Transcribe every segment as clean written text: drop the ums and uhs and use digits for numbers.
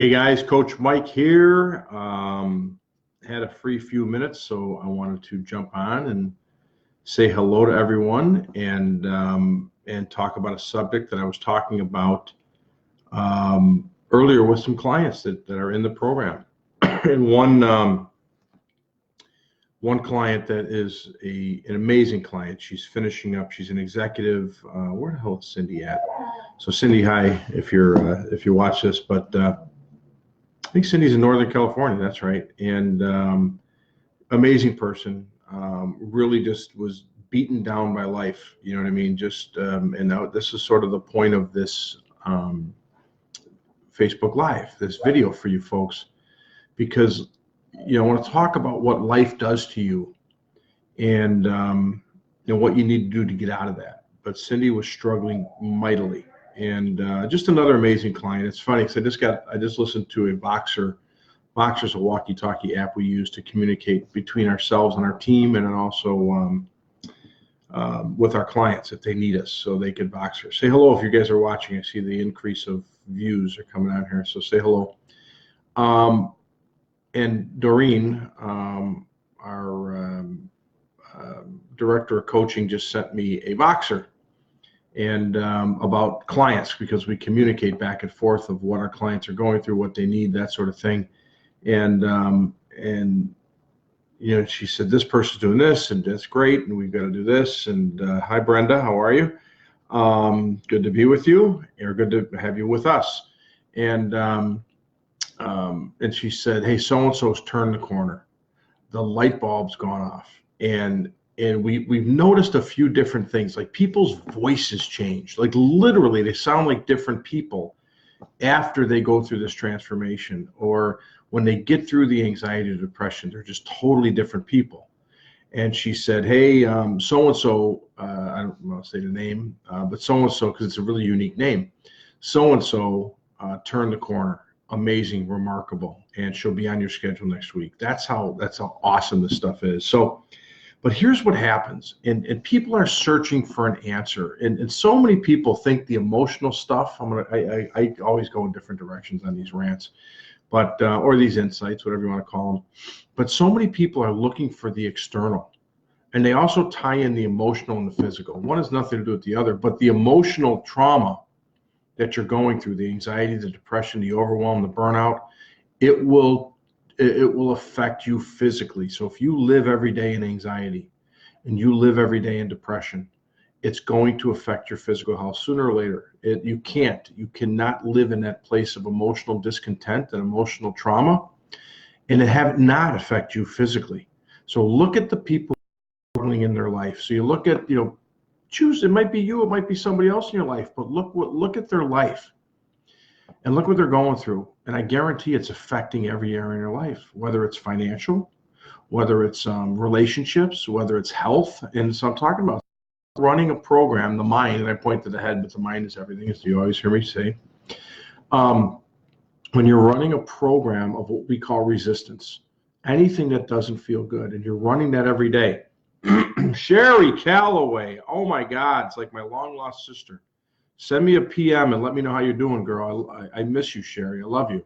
Hey guys, Coach Mike here. Had a free few minutes, so I wanted to jump on and say hello to everyone and talk about a subject that I was talking about earlier with some clients that are in the program. And one client that is an amazing client. She's finishing up. She's an executive. Where the hell is Cindy at? So Cindy, hi, if you watch this, but. I think Cindy's in Northern California. That's right. And amazing person. Really just was beaten down by life. You know what I mean? And now this is sort of the point of this Facebook Live, this video for you folks, because I want to talk about what life does to you and what you need to do to get out of that. But Cindy was struggling mightily. And just another amazing client. It's funny because I just listened to a Voxer's a walkie-talkie app we use to communicate between ourselves and our team, and then also with our clients if they need us, so they could Voxer. Say hello if you guys are watching. I see the increase of views are coming out here, so say hello. And Doreen, our director of coaching, just sent me a Voxer. And about clients, because we communicate back and forth of what our clients are going through, what they need, that sort of thing. And she said, this person's doing this, and that's great, and we've got to do this. And hi, Brenda, how are you? Good to be with you, or good to have you with us. And she said, hey, so-and-so's turned the corner. The light bulb's gone off. And we've noticed a few different things, like people's voices change. Like literally, they sound like different people after they go through this transformation, or when they get through the anxiety or depression, they're just totally different people. And she said, hey, so-and-so, I don't want to say the name, but so-and-so, because it's a really unique name, so-and-so turned the corner. Amazing, remarkable, and she'll be on your schedule next week. That's how awesome this stuff is. So. But here's what happens, and people are searching for an answer, and so many people think the emotional stuff. I always go in different directions on these rants, but or these insights, whatever you want to call them. But so many people are looking for the external, and they also tie in the emotional and the physical. One has nothing to do with the other, but the emotional trauma that you're going through, the anxiety, the depression, the overwhelm, the burnout, it will affect you physically. So if you live every day in anxiety and you live every day in depression, it's going to affect your physical health sooner or later. You cannot live in that place of emotional discontent and emotional trauma and have it not affect you physically. So look at the people struggling in their life. So you look at, choose, it might be you, it might be somebody else in your life, but look at their life. And look what they're going through. And I guarantee it's affecting every area in your life, whether it's financial, whether it's relationships, whether it's health. And so I'm talking about running a program, the mind, and I point to the head, but the mind is everything, as you always hear me say. When you're running a program of what we call resistance, anything that doesn't feel good, and you're running that every day. Sherry Calloway, oh my God, it's like my long lost sister. Send me a PM and let me know how you're doing, girl. I miss you, Sherry. I love you.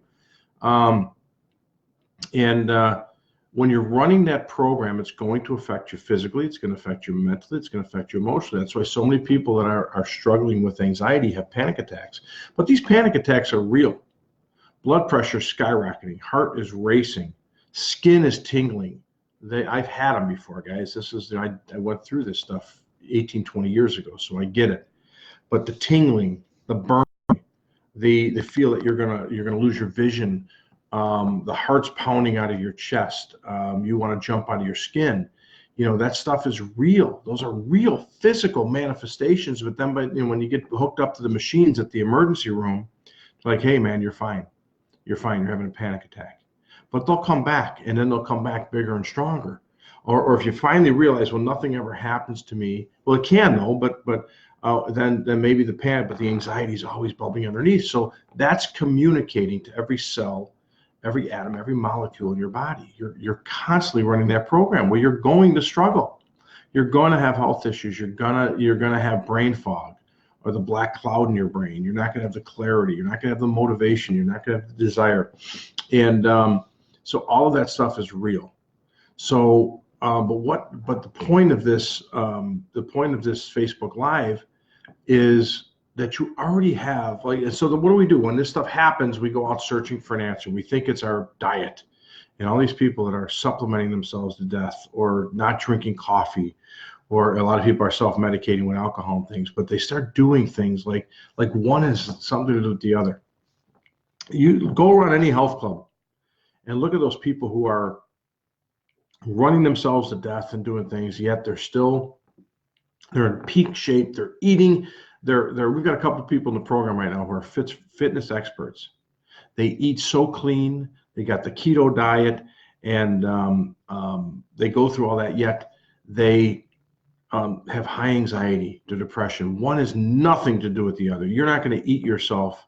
When you're running that program, it's going to affect you physically. It's going to affect you mentally. It's going to affect you emotionally. That's why so many people that are struggling with anxiety have panic attacks. But these panic attacks are real. Blood pressure is skyrocketing. Heart is racing. Skin is tingling. I've had them before, guys. I went through this stuff 18, 20 years ago, so I get it. But the tingling, the burning, the feel that you're gonna lose your vision, the heart's pounding out of your chest, you want to jump out of your skin, that stuff is real. Those are real physical manifestations. But then, when you get hooked up to the machines at the emergency room, it's like, hey man, you're fine, you're having a panic attack. But they'll come back, and then they'll come back bigger and stronger. Or if you finally realize, well, nothing ever happens to me. Well, it can though, but then maybe the panic, but the anxiety is always bubbling underneath. So that's communicating to every cell, every atom, every molecule in your body. You're constantly running that program where you're going to struggle. You're going to have health issues. You're gonna have brain fog. or the black cloud in your brain. You're not going to have the clarity. You're not going to have the motivation. You're not going to have the desire. And so all of that stuff is real. So, but the point of this Facebook Live is that you already have, like, so what do we do when this stuff happens? We go out searching for an answer. We think it's our diet, and all these people that are supplementing themselves to death, or not drinking coffee, or a lot of people are self-medicating with alcohol and things, but they start doing things like one has something to do with the other. You go around any health club and look at those people who are running themselves to death and doing things, yet they're in peak shape. They're eating. We've got a couple of people in the program right now who are fitness experts. They eat so clean. They got the keto diet, and they go through all that, yet they have high anxiety to depression. One has nothing to do with the other. You're not going to eat yourself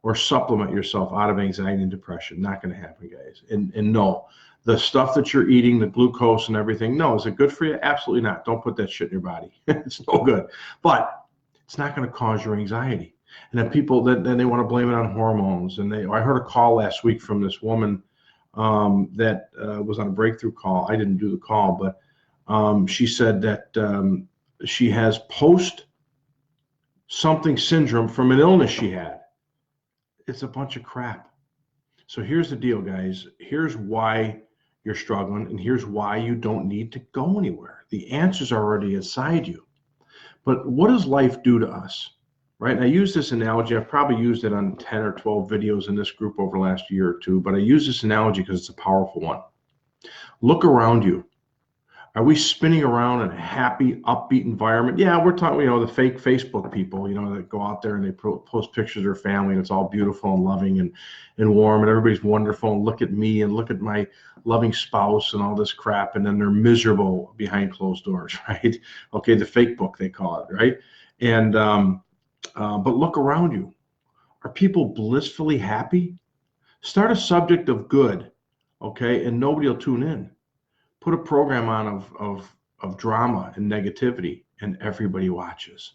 or supplement yourself out of anxiety and depression. Not going to happen, guys. And no, the stuff that you're eating, the glucose and everything, no, is it good for you? Absolutely not. Don't put that shit in your body. It's no good. But it's not going to cause your anxiety. And then people, then they want to blame it on hormones. And I heard a call last week from this woman that was on a breakthrough call. I didn't do the call, but she said that she has post-something syndrome from an illness she had. It's a bunch of crap. So here's the deal, guys. Here's why you're struggling, and here's why you don't need to go anywhere. The answers are already inside you. But what does life do to us, right? And I use this analogy. I've probably used it on 10 or 12 videos in this group over the last year or two, but I use this analogy because it's a powerful one. Look around you. Are we spinning around in a happy, upbeat environment? Yeah, we're talking, the fake Facebook people, that go out there and they post pictures of their family, and it's all beautiful and loving and warm, and everybody's wonderful, and look at me and look at my loving spouse and all this crap, and then they're miserable behind closed doors, right? Okay, the fake book, they call it, right? And but look around you. Are people blissfully happy? Start a subject of good, okay, and nobody will tune in. Put a program on of drama and negativity, and everybody watches.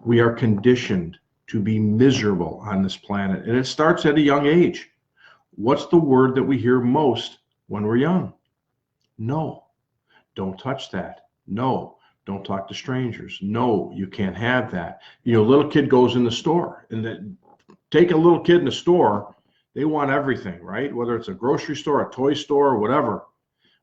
We are conditioned to be miserable on this planet, and it starts at a young age. What's the word that we hear most when we're young? No. Don't touch that. No. Don't talk to strangers. No, you can't have that. A little kid goes in the store, and take a little kid in the store, they want everything, right? Whether it's a grocery store, a toy store, or whatever.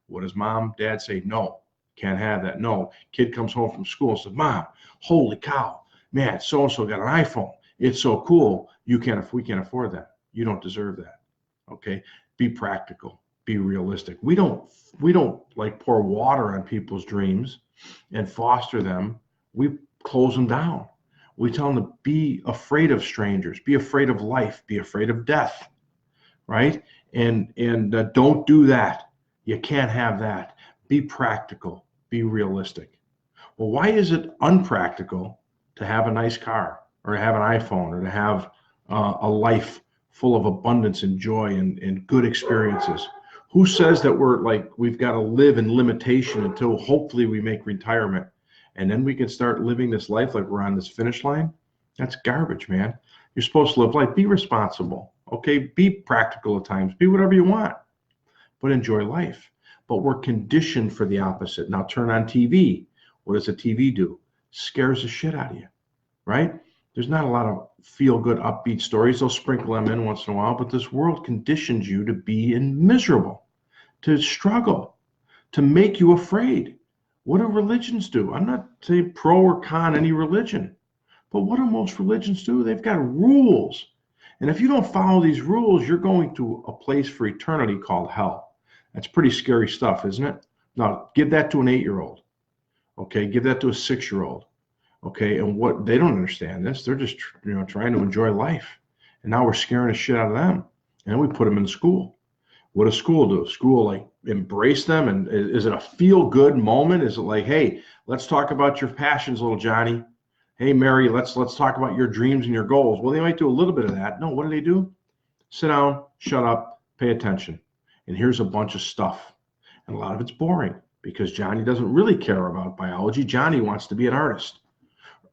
What does mom, dad say? No, can't have that. No. Kid comes home from school and says, Mom, holy cow, man, so-and-so got an iPhone. It's so cool. We can't afford that. You don't deserve that. Okay. Be practical, be realistic. We don't like pour water on people's dreams and foster them. We close them down. We tell them to be afraid of strangers, be afraid of life, be afraid of death, right? And don't do that. You can't have that. Be practical. Be realistic. Well, why is it unpractical to have a nice car, or to have an iPhone, or to have a life full of abundance and joy and good experiences? Who says that we've got to live in limitation until hopefully we make retirement, and then we can start living this life like we're on this finish line? That's garbage, man. You're supposed to live life. Be responsible. Okay. Be practical at times. Be whatever you want, but enjoy life. But we're conditioned for the opposite. Now turn on TV. What does the TV do? Scares the shit out of you, right? There's not a lot of feel-good, upbeat stories. They'll sprinkle them in once in a while, but this world conditions you to be miserable, to struggle, to make you afraid. What do religions do? I'm not saying pro or con any religion, but what do most religions do? They've got rules. And if you don't follow these rules, you're going to a place for eternity called hell. That's pretty scary stuff, isn't it? Now, give that to an 8-year-old. Okay, give that to a 6-year-old. Okay, and what they don't understand this. They're just trying to enjoy life. And now we're scaring the shit out of them. And then we put them in school. What does school do? School embrace them, and is it a feel-good moment? Is it like, hey, let's talk about your passions, little Johnny. Hey, Mary, let's talk about your dreams and your goals. Well, they might do a little bit of that. No, what do? Sit down, shut up, pay attention. And here's a bunch of stuff. And a lot of it's boring because Johnny doesn't really care about biology. Johnny wants to be an artist.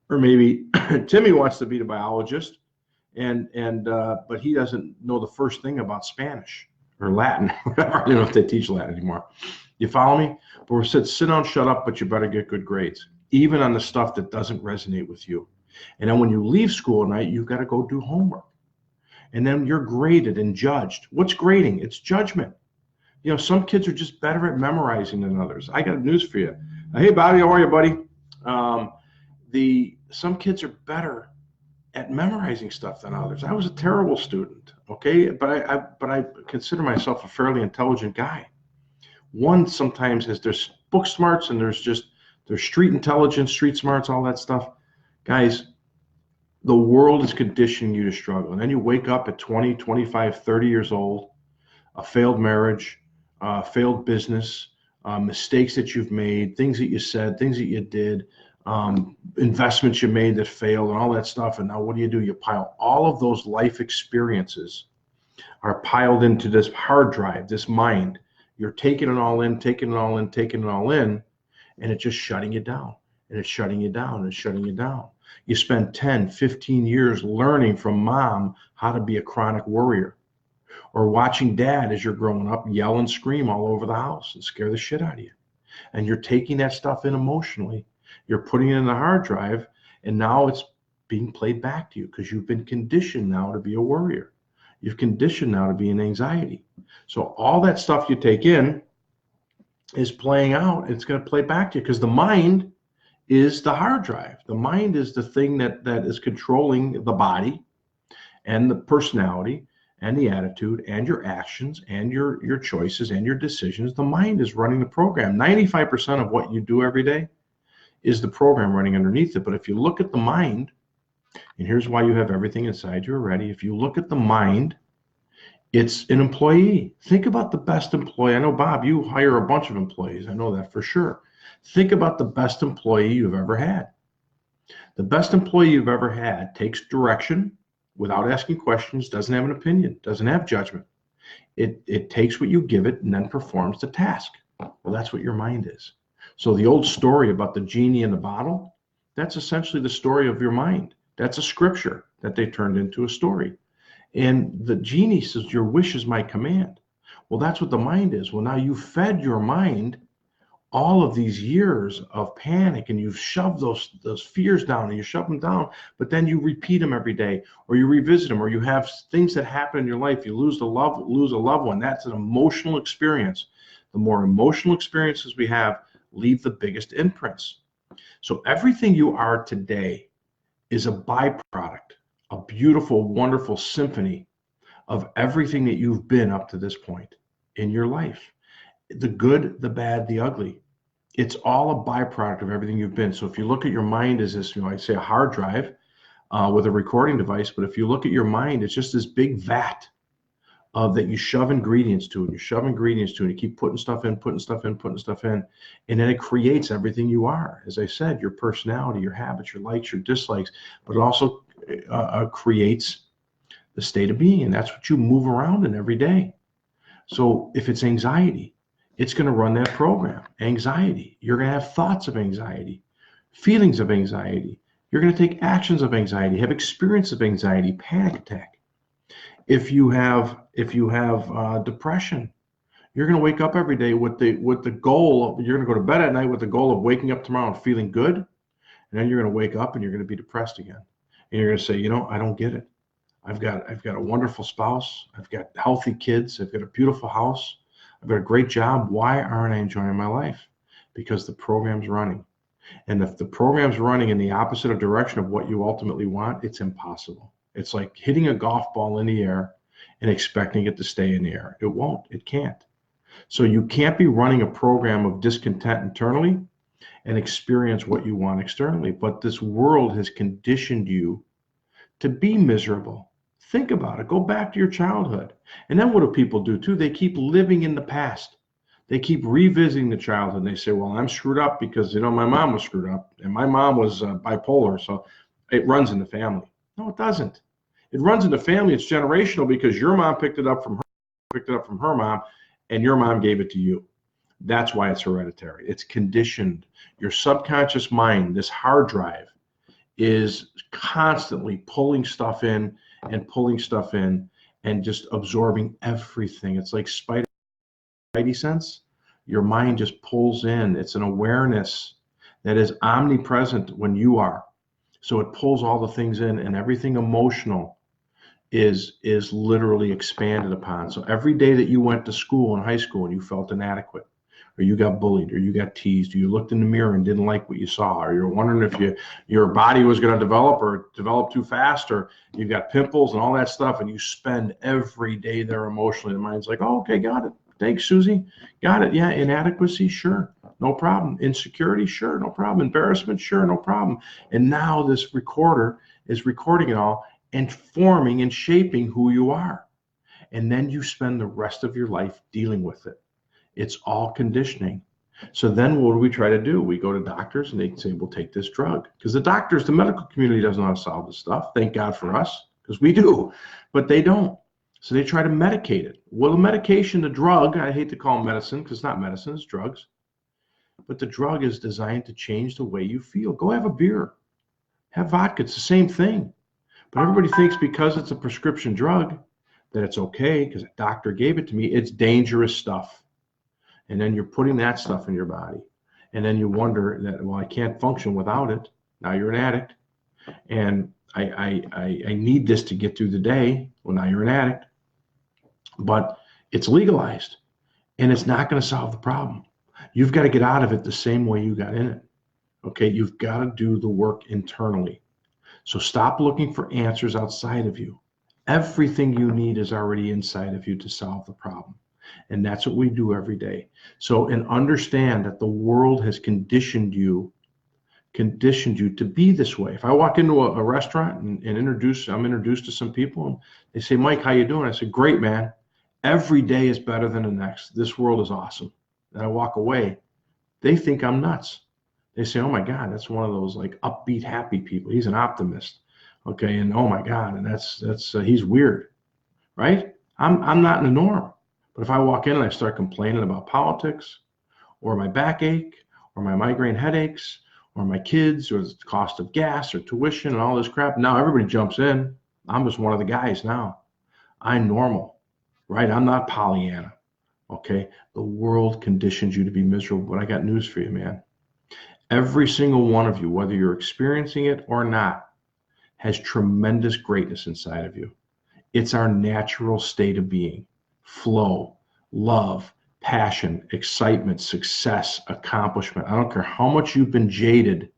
Or maybe Timmy wants to be the biologist, but he doesn't know the first thing about Spanish or Latin, whatever. I don't know if they teach Latin anymore. You follow me? But we said, sit down, shut up, but you better get good grades, even on the stuff that doesn't resonate with you. And then when you leave school at night, you've got to go do homework. And then you're graded and judged. What's grading? It's judgment. You know, some kids are just better at memorizing than others. I got news for you. Hey, Bobby, how are you, buddy? Some kids are better at memorizing stuff than others. I was a terrible student, okay? But I consider myself a fairly intelligent guy. One sometimes there's book smarts and there's street intelligence, street smarts, all that stuff. Guys, the world is conditioning you to struggle. And then you wake up at 20, 25, 30 years old, a failed marriage, failed business, mistakes that you've made, things that you said, things that you did, investments you made that failed and all that stuff. And now what do? You pile all of those life experiences are piled into this hard drive, this mind. You're taking it all in, taking it all in, taking it all in, and it's just shutting you down. And it's shutting you down and it's shutting you down. You spend 10, 15 years learning from mom how to be a chronic worrier, or watching dad as you're growing up yell and scream all over the house and scare the shit out of you. And you're taking that stuff in emotionally. You're putting it in the hard drive, and now it's being played back to you because you've been conditioned now to be a worrier. You've conditioned now to be in anxiety. So all that stuff you take in is playing out. It's going to play back to you because the mind is the hard drive. The mind is the thing that is controlling the body and the personality and the attitude and your actions and your choices and your decisions. The mind is running the program. 95% of what you do every day is the program running underneath it. But if you look at the mind, and here's why you have everything inside you already. If you look at the mind, it's an employee. Think about the best employee. I know, Bob, you hire a bunch of employees. I know that for sure. Think about the best employee you've ever had. The best employee you've ever had takes direction without asking questions, doesn't have an opinion, doesn't have judgment. It takes what you give it and then performs the task. Well, that's what your mind is. So the old story about the genie in the bottle, that's essentially the story of your mind. That's a scripture that they turned into a story. And the genie says, your wish is my command. Well, that's what the mind is. Well, now you fed your mind all of these years of panic, and you've shoved those fears down, and you shove them down, but then you repeat them every day, or you revisit them, or you have things that happen in your life. You lose a loved one. That's an emotional experience. The more emotional experiences we have leave the biggest imprints. So everything you are today is a byproduct, a beautiful, wonderful symphony of everything that you've been up to this point in your life. The good, the bad, the ugly. It's all a byproduct of everything you've been. So if you look at your mind as this, I'd say a hard drive with a recording device, but if you look at your mind, it's just this big vat that you shove ingredients to, and you shove ingredients to, and you keep putting stuff in, and then it creates everything you are. As I said, your personality, your habits, your likes, your dislikes, but it also creates the state of being, and that's what you move around in every day. So if it's anxiety, it's going to run that program. Anxiety, you're going to have thoughts of anxiety, feelings of anxiety. You're going to take actions of anxiety, have experience of anxiety, panic attack. If you have depression, you're going to wake up every day with the goal of, you're going to go to bed at night with the goal of waking up tomorrow and feeling good, and then you're going to wake up and you're going to be depressed again, and you're going to say, I don't get it. I've got a wonderful spouse. I've got healthy kids. I've got a beautiful house. I've got a great job. Why aren't I enjoying my life? Because the program's running. And if the program's running in the opposite of direction of what you ultimately want, it's impossible. It's like hitting a golf ball in the air and expecting it to stay in the air. It won't. It can't. So you can't be running a program of discontent internally and experience what you want externally. But this world has conditioned you to be miserable. Think about it. Go back to your childhood. And then what do people do too? They keep living in the past. They keep revisiting the childhood. They say, well, I'm screwed up because, my mom was screwed up and my mom was bipolar. So it runs in the family. No, it doesn't. It runs in the family. It's generational because your mom picked it up from her mom, and your mom gave it to you. That's why it's hereditary. It's conditioned. Your subconscious mind, this hard drive, is constantly pulling stuff in and pulling stuff in and just absorbing everything. It's like Spidey sense. Your mind just pulls in. It's an awareness that is omnipresent when you are. So it pulls all the things in, and everything emotional is literally expanded upon. So every day that you went to school in high school and you felt inadequate, or you got bullied, or you got teased, or you looked in the mirror and didn't like what you saw, or you're wondering if your body was going to develop or develop too fast, or you've got pimples and all that stuff, and you spend every day there emotionally. The mind's like, oh, okay, got it. Thanks, Susie. Got it. Yeah, inadequacy, sure, no problem. Insecurity, sure, no problem. Embarrassment, sure, no problem. And now this recorder is recording it all and forming and shaping who you are. And then you spend the rest of your life dealing with it. It's all conditioning. So then what do we try to do? We go to doctors and they say, we'll take this drug. Because the doctors, the medical community doesn't know how to solve this stuff. Thank God for us, because we do. But they don't. So they try to medicate it. Well, the medication, the drug, I hate to call them medicine because it's not medicine, it's drugs. But the drug is designed to change the way you feel. Go have a beer. Have vodka. It's the same thing. But everybody thinks because it's a prescription drug that it's okay because a doctor gave it to me. It's dangerous stuff. And then you're putting that stuff in your body. And then you wonder that, well, I can't function without it. Now you're an addict. And I need this to get through the day. Well, now you're an addict. But it's legalized. And it's not going to solve the problem. You've got to get out of it the same way you got in it. Okay? You've got to do the work internally. So stop looking for answers outside of you. Everything you need is already inside of you to solve the problem. And that's what we do every day. So, and understand that the world has conditioned you to be this way. If I walk into a restaurant and I'm introduced to some people and they say, Mike, how you doing? I said, great, man. Every day is better than the next. This world is awesome. And I walk away. They think I'm nuts. They say, oh my God, that's one of those like upbeat, happy people. He's an optimist. Okay. And oh my God. And that's he's weird, right? I'm not in the norm. But if I walk in and I start complaining about politics or my backache or my migraine headaches or my kids or the cost of gas or tuition and all this crap, now everybody jumps in. I'm just one of the guys now. I'm normal, right? I'm not Pollyanna. Okay. The world conditions you to be miserable, but I got news for you, man. Every single one of you, whether you're experiencing it or not, has tremendous greatness inside of you. It's our natural state of being. Flow, love, passion, excitement, success, accomplishment. I don't care how much you've been jaded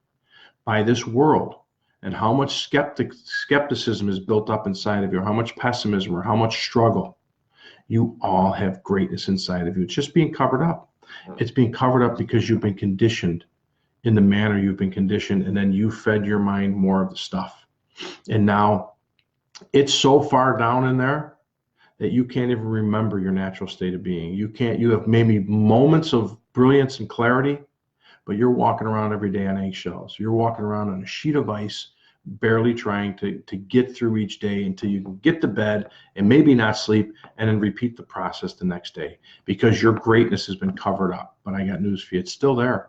by this world and how much skepticism is built up inside of you, or how much pessimism or how much struggle. You all have greatness inside of you. It's just being covered up. It's being covered up because you've been conditioned in the manner you've been conditioned, and then you fed your mind more of the stuff. And now it's so far down in there that you can't even remember your natural state of being. You have maybe moments of brilliance and clarity, but you're walking around every day on eggshells. You're walking around on a sheet of ice, barely trying to get through each day until you can get to bed and maybe not sleep and then repeat the process the next day because your greatness has been covered up. But I got news for you. It's still there.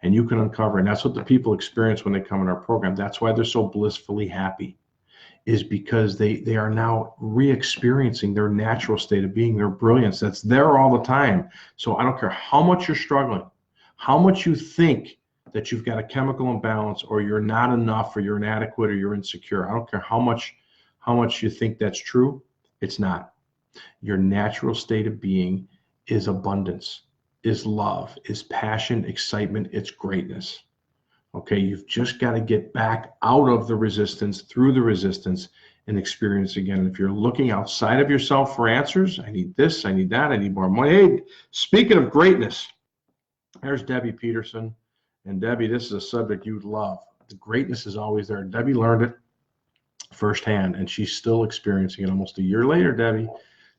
And you can uncover, and that's what the people experience when they come in our program. That's why they're so blissfully happy, is because they are now re-experiencing their natural state of being, their brilliance that's there all the time. So I don't care how much you're struggling, how much you think that you've got a chemical imbalance or you're not enough or you're inadequate or you're insecure. I don't care how much you think that's true. It's not. Your natural state of being is abundance, is love, is passion, excitement, it's greatness. Okay, you've just got to get back out of the resistance, through the resistance, and experience again. And if you're looking outside of yourself for answers, I need this, I need that, I need more money. Hey, speaking of greatness, there's Debbie Peterson. And Debbie, this is a subject you'd love. The greatness is always there. Debbie learned it firsthand, and she's still experiencing it almost a year later, Debbie.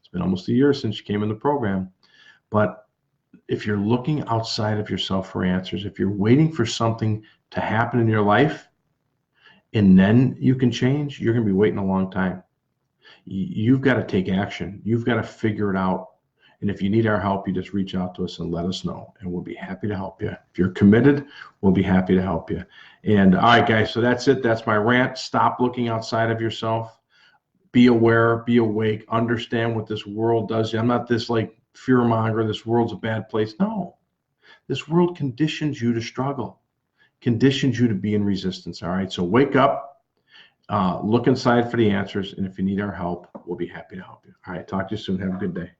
It's been almost a year since she came in the program. But if you're looking outside of yourself for answers, if you're waiting for something to happen in your life and then you can change, you're going to be waiting a long time. You've got to take action. You've got to figure it out. And if you need our help, you just reach out to us and let us know, and we'll be happy to help you. If you're committed, we'll be happy to help you. And all right, guys, so that's it. That's my rant. Stop looking outside of yourself. Be aware, be awake, understand what this world does. I'm not this like fear monger, this world's a bad place. No, this world conditions you to struggle, conditions you to be in resistance. All right, so wake up, look inside for the answers, and if you need our help, we'll be happy to help you. All right, talk to you soon. Have a good day.